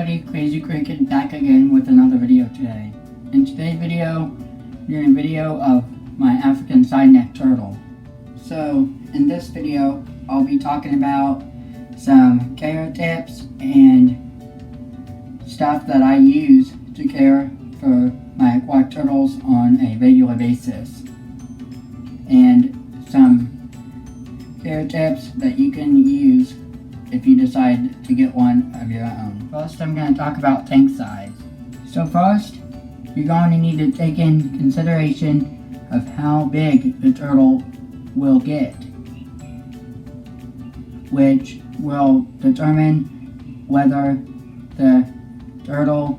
everybody, Crazy Cricket back again with another video today. In today's video, I'm doing a video of my African side-neck turtle. So, in this video, I'll be talking about some care tips and stuff that I use to care for my aquatic turtles on a regular basis. And some care tips that you can use if you decide to get one of your own. First, I'm going to talk about tank size. So first, you're going to need to take in consideration of how big the turtle will get, which will determine whether the turtle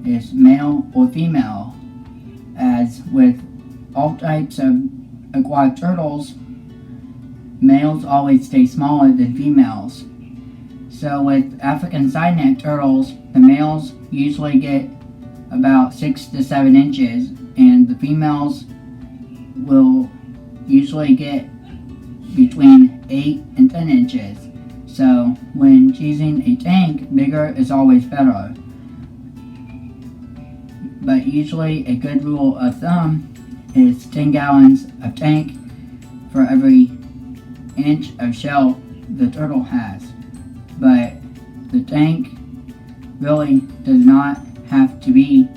is male or female. As with all types of aquatic turtles, males always stay smaller than females. So with African side-neck turtles, the males usually get about 6 to 7 inches, and the females will usually get between 8 and 10 inches. So when choosing a tank, bigger is always better. But usually a good rule of thumb is 10 gallons of tank for every inch of shell the turtle has. But the tank really does not have to be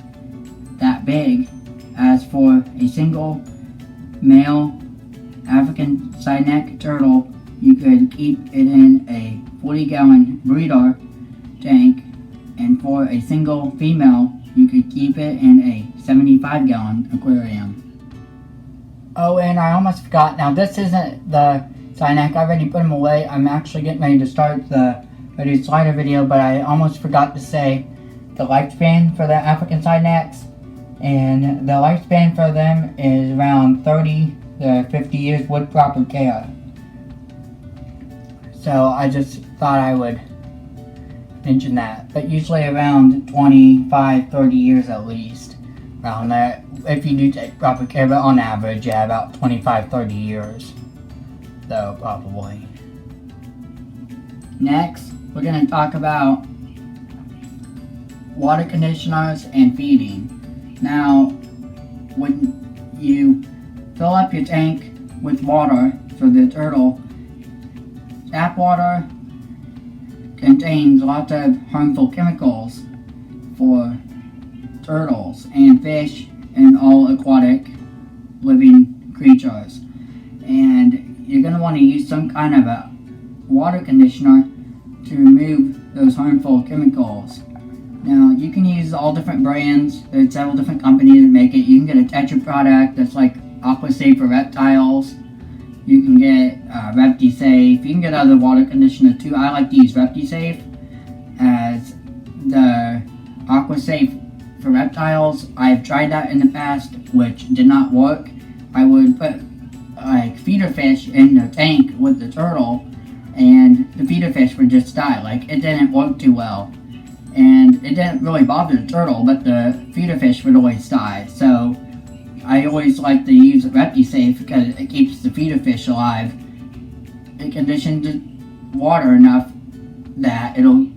that big, as for a single male African side-neck turtle, you could keep it in a 40-gallon breeder tank, and for a single female, you could keep it in a 75-gallon aquarium. Oh, and I almost forgot. Now, this isn't the side-neck. I already put them away. I'm actually getting ready to start the reduced slider video, but I almost forgot to say the lifespan for the African side-necks. And the lifespan for them is around 30 to 50 years with proper care. So I just thought I would mention that. But usually around 25-30 years at least. Around there, if you do take proper care, but on average, yeah, about 25-30 years. Though, probably. Next, we're going to talk about water conditioners and feeding. Now, when you fill up your tank with water for the turtle, tap water contains lots of harmful chemicals for turtles and fish and all aquatic living creatures. And you're going to want to use some kind of a water conditioner to remove those harmful chemicals. Now, you can use all different brands. There's several different companies that make it. You can get a Tetra product that's like AquaSafe for reptiles. You can get ReptiSafe. You can get other water conditioner too. I like to use ReptiSafe, as the AquaSafe for reptiles, I've tried that in the past, which did not work. I would put like feeder fish in the tank with the turtle, and the feeder fish would just die. Like, it didn't work too well. And it didn't really bother the turtle, but the feeder fish would always die. So I always like to use ReptiSafe because it keeps the feeder fish alive. It conditions water enough that it'll,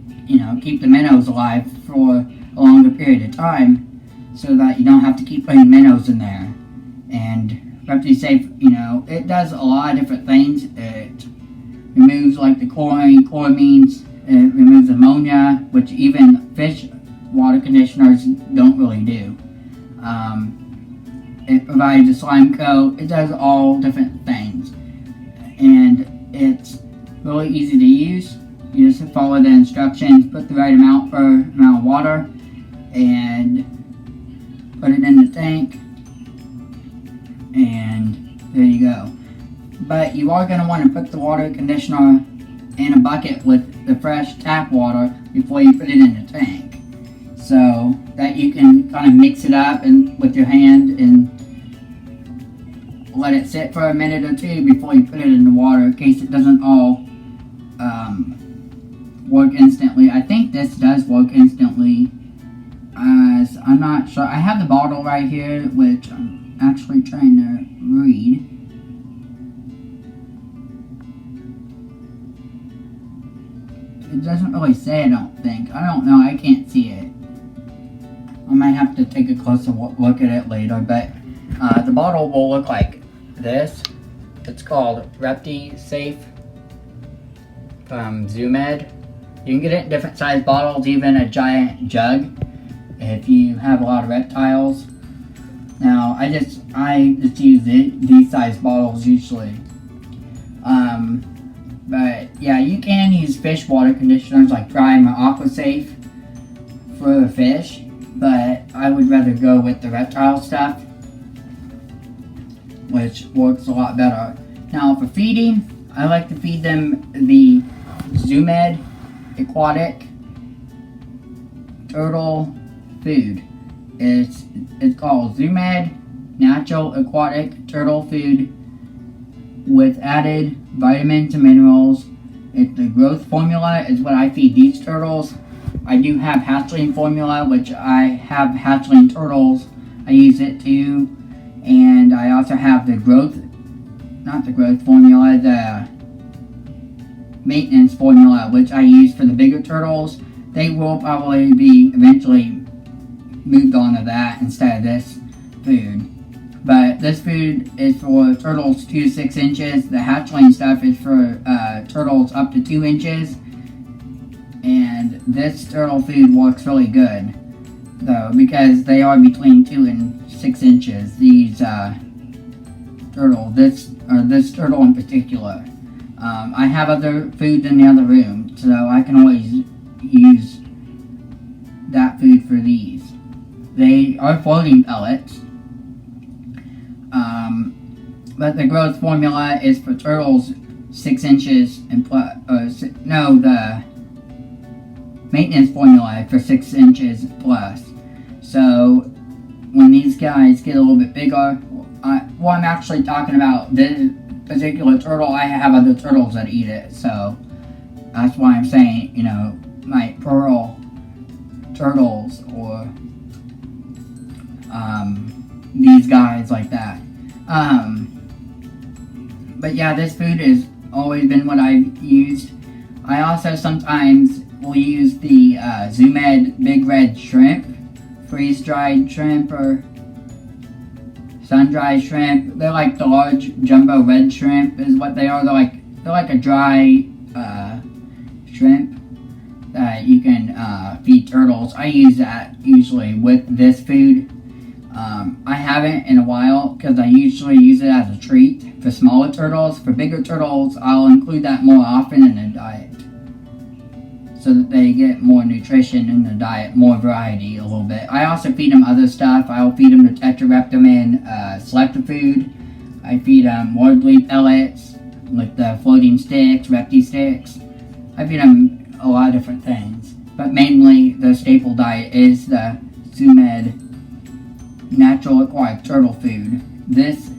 keep the minnows alive for a longer period of time, so that you don't have to keep putting minnows in there. And ReptiSafe, it does a lot of different things. It removes like the chloramines. It removes ammonia, which even fish water conditioners don't really do. It provides a slime coat. It does all different things. And it's really easy to use. You just follow the instructions, put the right amount of water, and put it in the tank. And there you go. But you are going to want to put the water conditioner in a bucket with the fresh tap water before you put it in the tank, so that you can kind of mix it up and with your hand and let it sit for a minute or two before you put it in the water, in case it doesn't all work instantly. I think this does work instantly, as I'm not sure. I have the bottle right here, which I'm actually trying to read. doesn't really say, I don't think. I don't know, I can't see it. I might have to take a closer look at it later, but the bottle will look like this. It's called ReptiSafe from Zoo Med. You can get it in different size bottles, even a giant jug, if you have a lot of reptiles. Now, I just use these size bottles usually. But yeah, you can use fish water conditioners like Prime or AquaSafe for the fish, but I would rather go with the reptile stuff, which works a lot better. Now for feeding, I like to feed them the Zoo Med Aquatic Turtle Food. It's called Zoo Med Natural Aquatic Turtle Food with added vitamins and minerals. It's the growth formula is what I feed these turtles. I do have hatchling formula, which I have hatchling turtles. I use it too. And I also have the maintenance formula, which I use for the bigger turtles. They will probably be eventually moved on to that instead of this food. But this food is for turtles 2 to 6 inches. The hatchling stuff is for turtles up to 2 inches. And this turtle food works really good, though, because they are between 2 and 6 inches. These turtles, this turtle in particular. I have other food in the other room, so I can always use that food for these. They are floating pellets. But the growth formula is for turtles 6 inches and plus. The maintenance formula for 6 inches plus. So when these guys get a little bit bigger, I'm actually talking about this particular turtle. I have other turtles that eat it, so that's why I'm saying, my pearl turtles or these guys like that. But yeah, this food has always been what I've used. I also sometimes will use the Zoo Med Big Red Shrimp, freeze-dried shrimp or sun-dried shrimp. They're like the large jumbo red shrimp is what they are. They're like a dry shrimp that you can feed turtles. I use that usually with this food. I haven't in a while because I usually use it as a treat for smaller turtles. For bigger turtles, I'll include that more often in the diet so that they get more nutrition in the diet, more variety a little bit. I also feed them other stuff. I'll feed them the Tetrareptomin selector food. I feed them Wardley pellets, like the floating sticks, ReptiSticks. I feed them a lot of different things. But mainly the staple diet is the Zoo Med Natural Aquatic Turtle Food. This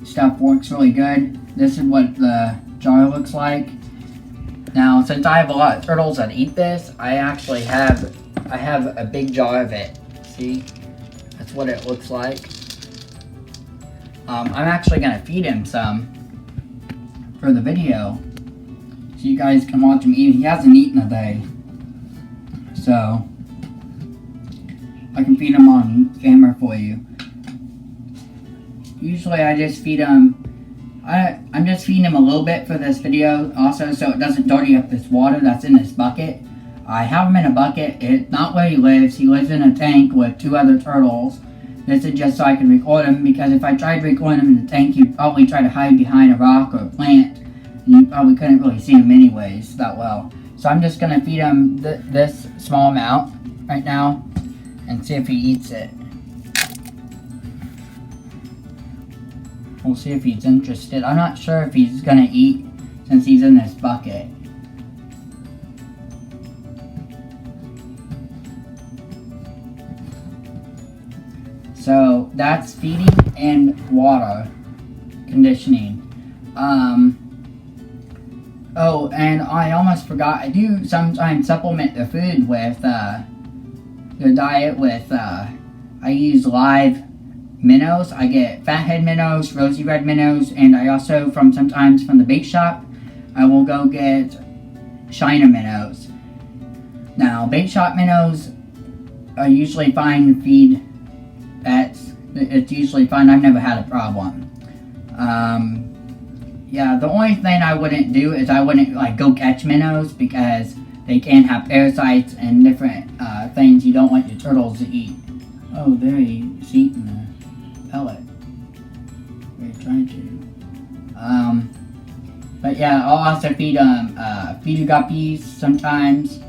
stuff works really good. This is what the jar looks like. Now, since I have a lot of turtles that eat this, I have a big jar of it. See? That's what it looks like. I'm actually gonna feed him some for the video, so you guys can watch him eat. He hasn't eaten a day, so I can feed him on camera for you. Usually I just feed him, I'm just feeding him a little bit for this video also so it doesn't dirty up this water that's in this bucket. I have him in a bucket. It's not where he lives. He lives in a tank with 2 other turtles. This is just so I can record him, because if I tried recording him in the tank, he'd probably try to hide behind a rock or a plant, and you probably couldn't really see him anyways that well. So I'm just going to feed him this small amount right now and see if he eats it. We'll see if he's interested. I'm not sure if he's gonna eat since he's in this bucket. So that's feeding and water conditioning. Oh, and I almost forgot, I do sometimes supplement the food with the diet with I use live minnows. I get fathead minnows, rosy red minnows, and I also sometimes from the bait shop, I will go get shiner minnows. Now, bait shot minnows are usually fine to feed pets. It's usually fine. I've never had a problem. Yeah, the only thing I wouldn't do is I wouldn't like go catch minnows because they can have parasites and different things you don't want your turtles to eat. Oh, there he's eating the pellet. We're trying to. But yeah, I'll also feed feeder guppies sometimes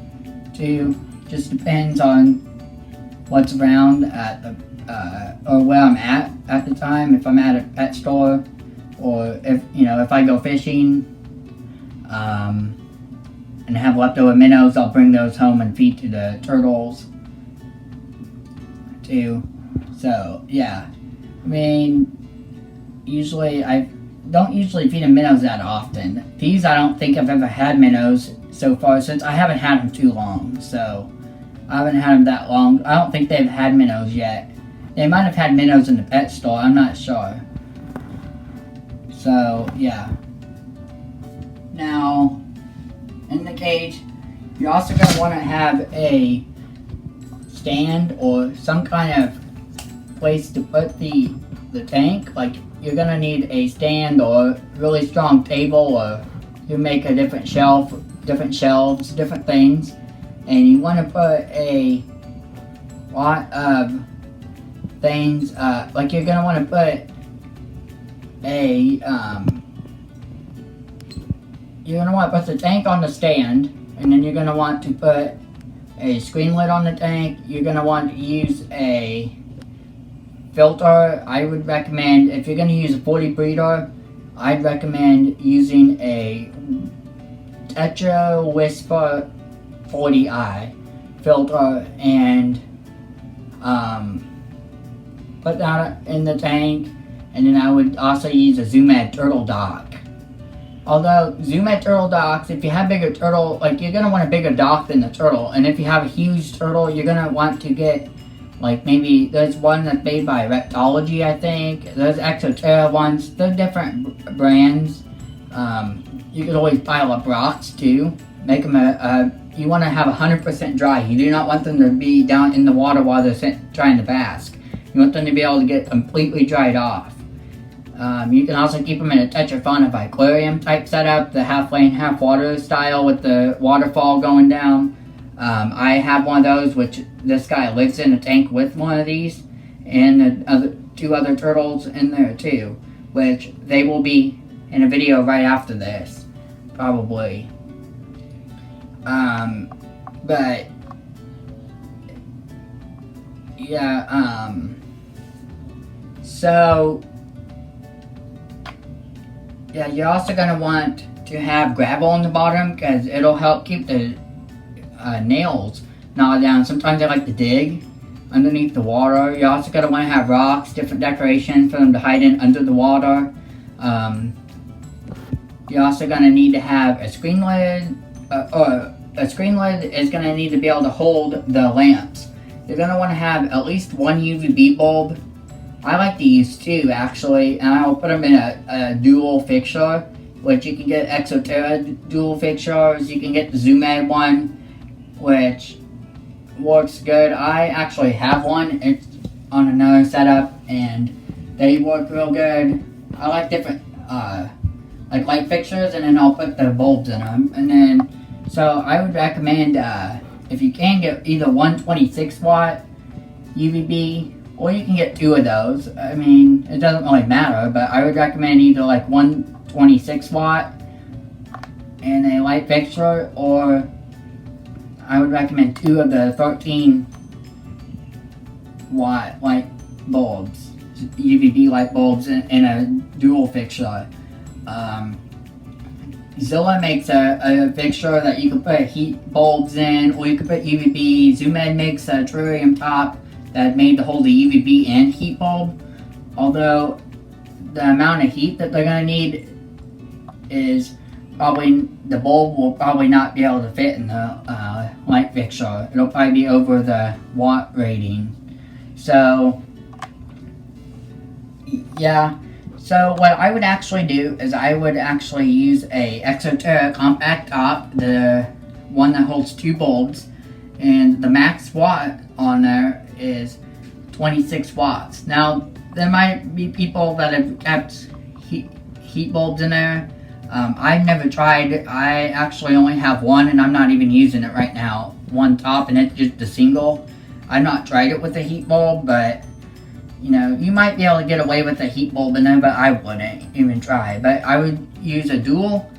too. Just depends on what's around at the or where I'm at the time. If I'm at a pet store, or if I go fishing, and have leftover minnows, I'll bring those home and feed to the turtles too. So yeah, I mean, usually I don't usually feed them minnows that often. These I don't think I've ever had minnows so far, since I haven't had them too long. So I haven't had them that long. I don't think they've had minnows yet. They might have had minnows in the pet store, I'm not sure. So yeah. Now, in the cage, you're also going to want to have a stand or some kind of place to put the tank. Like, you're going to need a stand or really strong table, or you make a different shelf, different shelves, different things. And you want to put a lot of things, like you're going to want to put you're going to want to put the tank on the stand, and then you're going to want to put a screen lid on the tank. You're going to want to use a filter. I would recommend, if you're going to use a 40 breeder, I'd recommend using a Tetra Whisper 40i filter, and put that in the tank. And then I would also use a Zoo Med turtle dock. Although Zoo Med turtle docks, if you have bigger turtle, like, you're gonna want a bigger dock than the turtle. And if you have a huge turtle, you're gonna want to get, like, maybe there's one that's made by Reptology, I think. There's Exoterra ones. They're different brands. You could always pile up rocks too. Make them you want to have 100% dry. You do not want them to be down in the water while they're trying to bask. You want them to be able to get completely dried off. You can also keep them in a Tetrafauna aquarium type setup, the half lane, half water style with the waterfall going down. I have one of those, which this guy lives in a tank with one of these, and two other turtles in there too, which they will be in a video right after this, probably. But yeah, so yeah, you're also going to want to have gravel on the bottom, because it'll help keep the nails gnawed down. Sometimes they like to dig underneath the water. You're also going to want to have rocks, different decorations for them to hide in under the water. You're also going to need to have a screen lid, or a screen lid is going to need to be able to hold the lamps. You're going to want to have at least one UVB bulb. I like to use two, actually, and I'll put them in a dual fixture, which you can get Exoterra dual fixtures. You can get the Zoo Med one, which works good. I actually have one. It's on another setup, and they work real good. I like different like light fixtures, and then I'll put the bulbs in them. And then, so I would recommend, if you can, get either 126 watt UVB, or you can get two of those. I mean, it doesn't really matter, but I would recommend either like 126 watt and a light fixture, or I would recommend two of the 13 watt light bulbs, UVB light bulbs in a dual fixture. Zilla makes a fixture that you can put heat bulbs in, or you can put UVB. Zoo Med makes a terrarium top that made to hold the UVB and heat bulb. Although the amount of heat that they're going to need is probably, the bulb will probably not be able to fit in the light fixture. It'll probably be over the watt rating. So yeah, So what I would actually do is I would actually use a Exoterra compact top, the one that holds 2 bulbs, and the max watt on there is 26 watts. Now there might be people that have kept heat bulbs in there. I've never tried. I actually only have one, and I'm not even using it right now. One top, and it's just a single. I've not tried it with a heat bulb, but you know, you might be able to get away with a heat bulb in there, but I wouldn't even try. But I would use a dual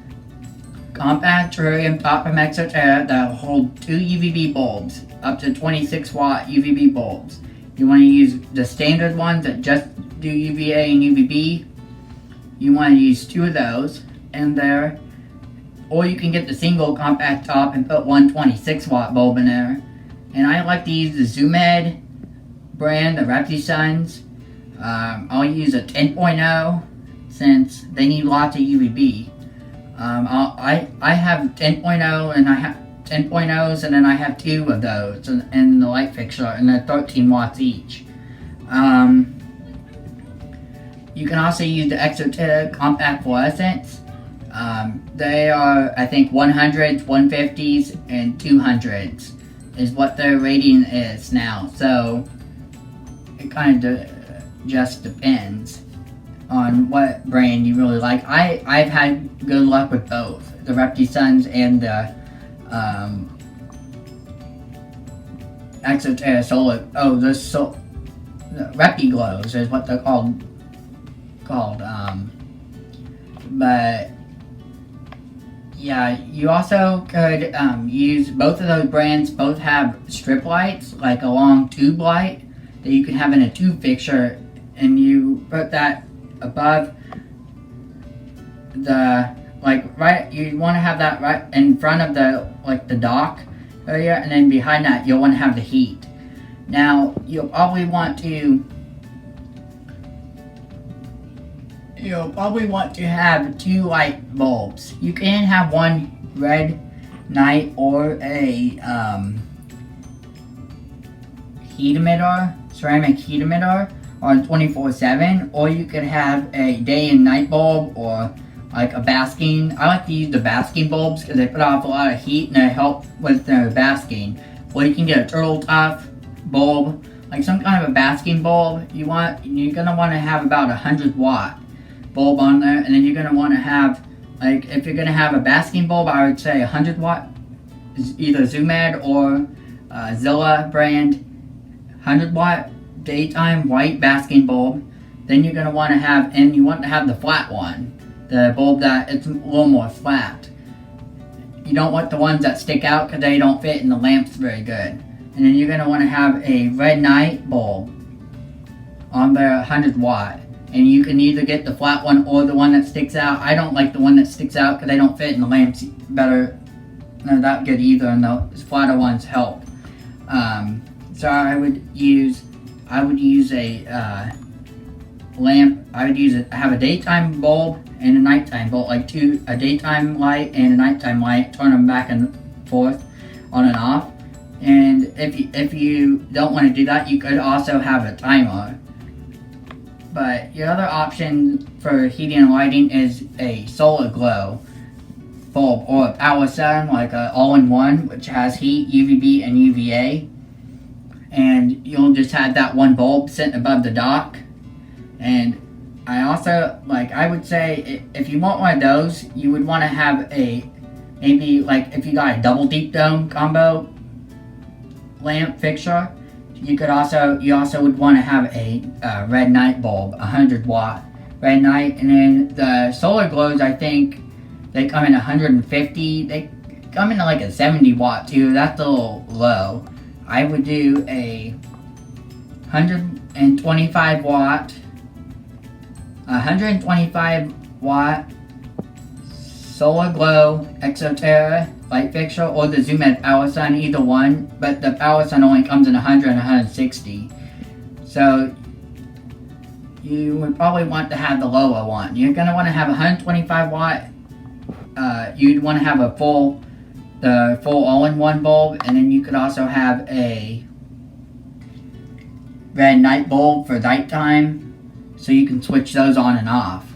compact terrarium top from Exoterra that will hold 2 UVB bulbs, up to 26 watt UVB bulbs. You want to use the standard ones that just do UVA and UVB. You want to use 2 of those in there, or you can get the single compact top and put one 26 watt bulb in there. And I like to use the ZoomEd brand, the Repti-Suns. I'll use a 10.0 since they need lots of UVB. I have 10.0 and I have 10.0s, and then I have 2 of those in the light fixture, and they're 13 watts each. You can also use the Exoterra compact fluorescents. They are, I think, 100s, 150s, and 200s is what their rating is now. So it kind of just depends on what brand you really like. I've had good luck with both the Repti-Suns and the Exoterra Solar. Oh, the Repti-Glows is what they're called. But yeah, you also could use both of those brands. Both have strip lights, like a long tube light that you can have in a tube fixture, and you put that above the, right, you want to have that right in front of the dock area, and then behind that you'll want to have the heat. Now you'll probably want to have 2 light bulbs. You can have one red night or a heat emitter, ceramic heat emitter on 24/7, or you could have a day and night bulb, or like a basking. I like to use the basking bulbs because they put off a lot of heat and they help with their basking. Or you can get a turtle tough bulb, like some kind of a basking bulb. You're gonna want to have about 100 watt bulb on there, and then you're gonna want to have, like, if you're gonna have a basking bulb, I would say 100 watt, either ZoomEd or Zilla brand 100 watt daytime white basking bulb. Then you're gonna want to have, and you want to have the flat one, the bulb that it's a little more flat. You don't want the ones that stick out because they don't fit in the lamps very good. And then you're gonna want to have a red night bulb on there, 100 watt. And you can either get the flat one or the one that sticks out. I don't like the one that sticks out because they don't fit in the lamps better. They're not good either, and the flatter ones help. So I would use a lamp. I have a daytime bulb and a nighttime bulb, like a daytime light and a nighttime light. Turn them back and forth, on and off. And if you don't want to do that, you could also have a timer. But your other option for heating and lighting is a Solar Glow bulb, or a PowerSun, like an all-in-one, which has heat, UVB, and UVA. And you'll just have that one bulb sitting above the dock. And I would say, if you want one of those, you would want to have maybe like if you got a double deep dome combo lamp fixture, you also would want to have a red night bulb, 100 watt red night. And then the Solar Glows, I think they come in 150. They come in like a 70 watt too. That's a little low. I would do a 125 watt Solar Glow Exoterra light fixture, or the ZoomEd PowerSun, either one. But the PowerSun only comes in 100 and 160. So you would probably want to have the lower one. You're going to want to have 125 watt. You'd want to have the full all-in-one bulb, and then you could also have a red night bulb for nighttime. so you can switch those on and off,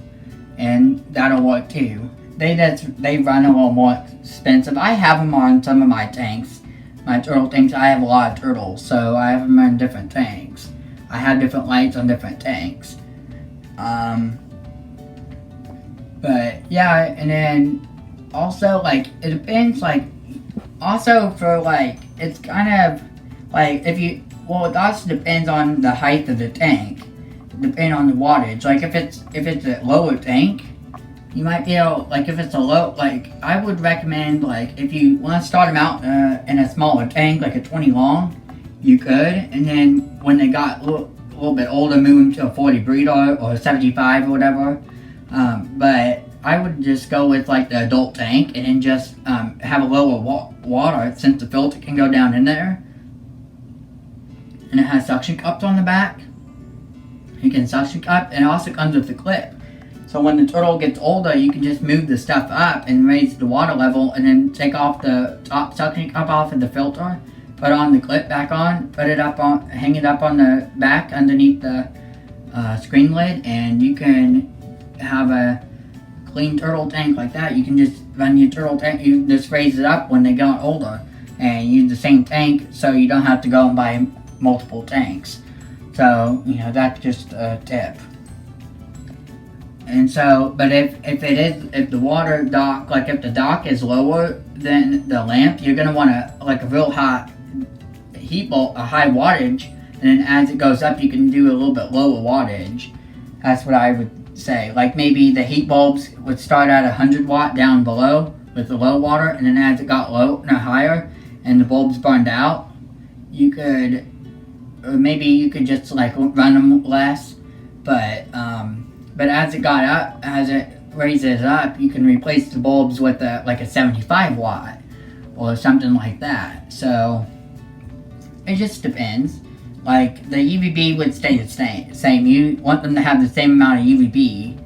and that'll work too. They run a little more expensive. I have them on some of my tanks, my turtle tanks. I have a lot of turtles, so I have them in different tanks. I have different lights on different tanks. But yeah, and then also, like, it depends, like, also for, like, it's kind of, like, if you, well, it also depends on the height of the tank, depending on the wattage. Like, if it's a lower tank, you might be able, like, if it's a low, like, I would recommend, like, if you want to start them out in a smaller tank, like a 20 long, you could, and then when they got a little bit older, move them to a 40 breeder or a 75 or whatever. But I would just go with, like, the adult tank and then just have a lower water, since the filter can go down in there. And it has suction cups on the back. You can suction cup, and it also comes with a clip. So when the turtle gets older, you can just move the stuff up and raise the water level, and then take off the top suction cup off of the filter, put on the clip back on, put it up on, hang it up on the back underneath the screen lid, and you can have a clean turtle tank like that. You can just run your turtle tank, you just raise it up when they get older, and use the same tank, so you don't have to go and buy multiple tanks. So, you know, that's just a tip. And so, but if the water dock, like if the dock is lower than the lamp, you're gonna want to, like, a real hot heat bulb, a high wattage, and then as it goes up, you can do a little bit lower wattage. That's what I would say. Like, maybe the heat bulbs would start at 100 watt down below with the low water, and then as it got higher, and the bulbs burned out, you could, or maybe you could just, like, run them less, but as it got up, as it raises up, you can replace the bulbs with like a 75 watt or something like that. So it just depends. Like, the UVB would stay the same. You want them to have the same amount of UVB.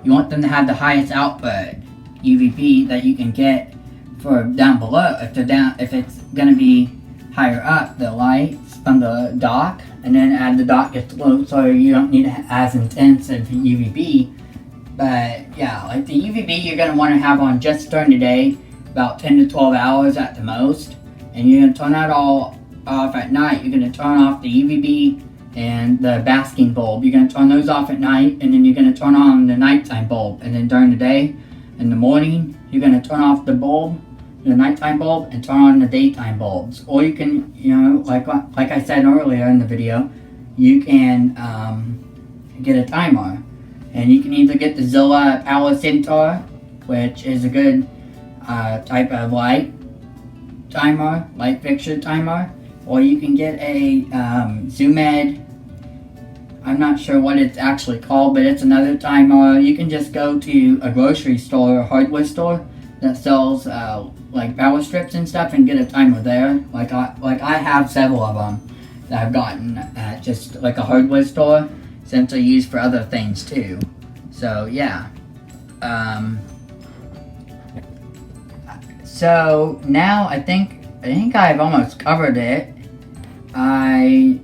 You want them to have the highest output UVB that you can get for down below. If it's gonna be higher up, the lights from the dock, and then as the dock gets low, so you don't need as intensive UVB. But yeah, like the UVB you're going to want to have on just during the day, about 10 to 12 hours at the most, and you're going to turn that all off at night. You're going to turn off the UVB and the basking bulb. You're going to turn those off at night, and then you're going to turn on the nighttime bulb, and then during the day, in the morning, you're going to turn off the bulb, the nighttime bulb, and turn on the daytime bulbs. Or you can, you know, like I said earlier in the video, you can get a timer, and you can either get the Zilla Power Centaur, which is a good type of light fixture timer, or you can get a Zoomed. I'm not sure what it's actually called, but it's another timer. You can just go to a grocery store or hardware store that sells like power strips and stuff, and get a timer there. Like I have several of them that I've gotten at just like a hardware store, since they're used for other things too. So yeah. So now I think I've almost covered it. I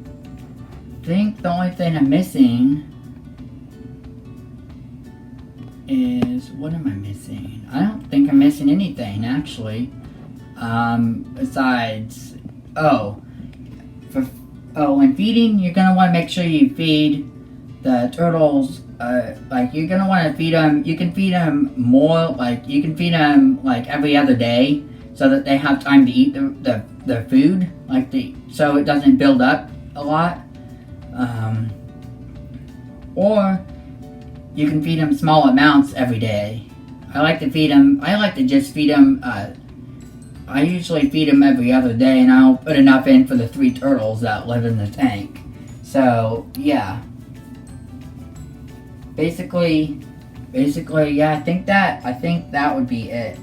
think the only thing I'm missing is, what am I missing? I don't think I'm missing anything, actually. Besides, when feeding, you're gonna want to make sure you feed the turtles. Like, you're gonna want to feed them. You can feed them more. Like, you can feed them like every other day, so that they have time to eat the food. So it doesn't build up a lot. Or you can feed them small amounts every day. I like to just feed them, I usually feed them every other day, and I'll put enough in for the 3 turtles that live in the tank. So, yeah. Basically, yeah, I think that would be it.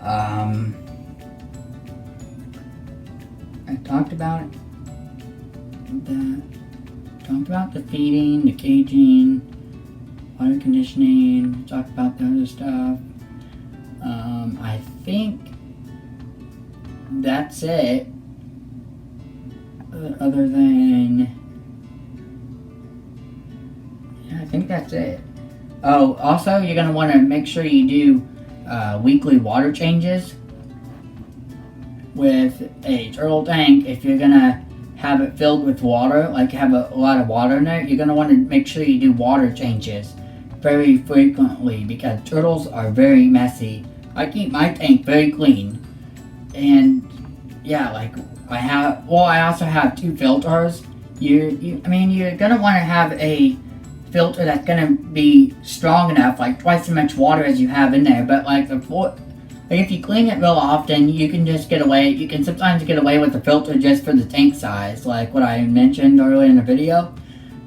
I talked about the feeding, the caging, water conditioning, talked about the other stuff. I think that's it. Other than, Yeah, I think that's it. Oh, also, you're going to want to make sure you do weekly water changes with a turtle tank. If you're going to have it filled with water, like have a lot of water in there, you're going to want to make sure you do water changes very frequently because turtles are very messy. I keep my tank very clean. And yeah, like I also have 2 filters. You're going to want to have a filter that's going to be strong enough, like twice as much water as you have in there. But like if you clean it real often, you can just get away. You can sometimes get away with the filter just for the tank size, like what I mentioned earlier in the video.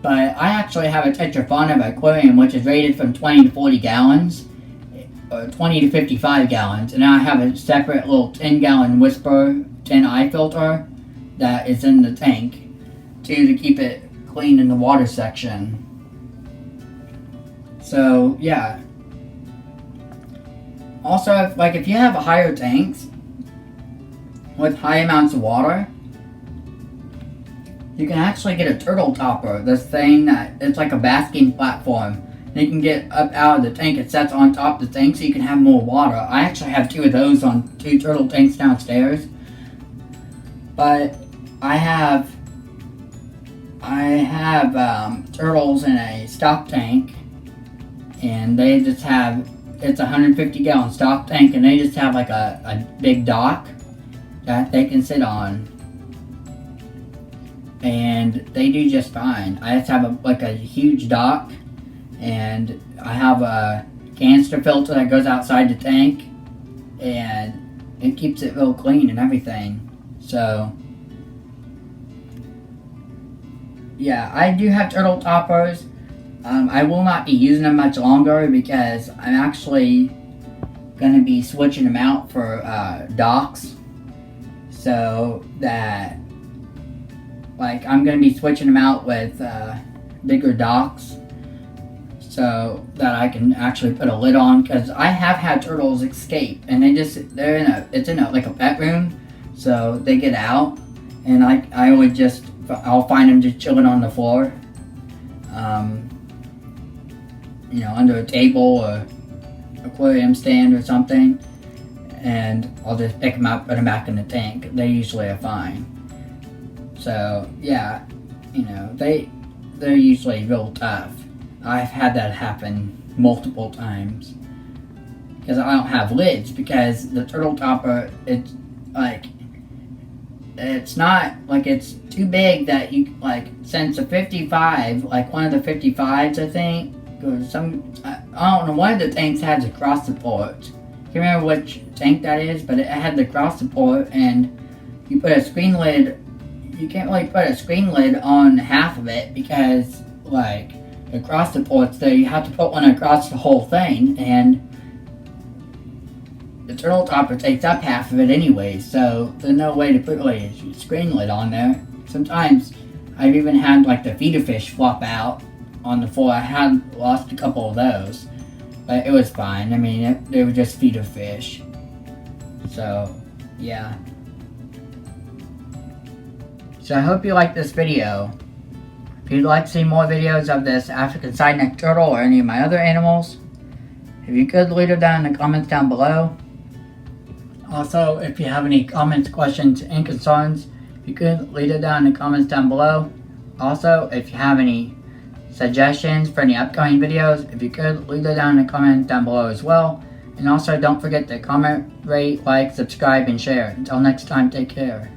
But I actually have a Tetra Fauna aquarium, which is rated from 20 to 40 gallons, or 20 to 55 gallons. And I have a separate little 10-gallon Whisper 10i filter that is in the tank, too, to keep it clean in the water section. So, yeah. Also, if you have higher tanks with high amounts of water, you can actually get a turtle topper. This thing that it's like a basking platform. And you can get up out of the tank. It sets on top of the tank so you can have more water. I actually have 2 of those on 2 turtle tanks downstairs. But I have turtles in a stock tank, and they just have, it's a 150-gallon stock tank, and they just have like a big dock that they can sit on, and they do just fine. I just have a huge dock, and I have a canister filter that goes outside the tank, and it keeps it real clean and everything. So yeah, I do have turtle toppers. I will not be using them much longer because I'm actually going to be switching them out for docks. So that, like, I'm going to be switching them out with bigger docks so that I can actually put a lid on, because I have had turtles escape and it's in a pet room, so they get out, and I'll find them just chilling on the floor, under a table or aquarium stand or something, and I'll just pick them up, put them back in the tank. They usually are fine. So yeah, they're usually real tough. I've had that happen multiple times because I don't have lids, because the turtle topper, it's not like it's too big that you, like, since a 55, like one of the 55s, I think, or I don't know, one of the tanks has a cross support. I can't remember which tank that is, but it had the cross support, and you put a screen lid. You can't really put a screen lid on half of it because, like, the cross support's there. You have to put one across the whole thing, and the turtle topper takes up half of it anyway, so there's no way to put a screen lid on there. Sometimes I've even had, like, the feeder fish flop out on the floor. I had lost a couple of those, but it was fine. I mean, they were just feeder fish. So, yeah. So I hope you liked this video. If you'd like to see more videos of this African side-neck turtle or any of my other animals, if you could, leave it down in the comments down below. Also, if you have any comments, questions, and concerns, you could leave it down in the comments down below. Also, if you have any suggestions for any upcoming videos, if you could, leave it down in the comments down below as well. And also, don't forget to comment, rate, like, subscribe, and share. Until next time, take care.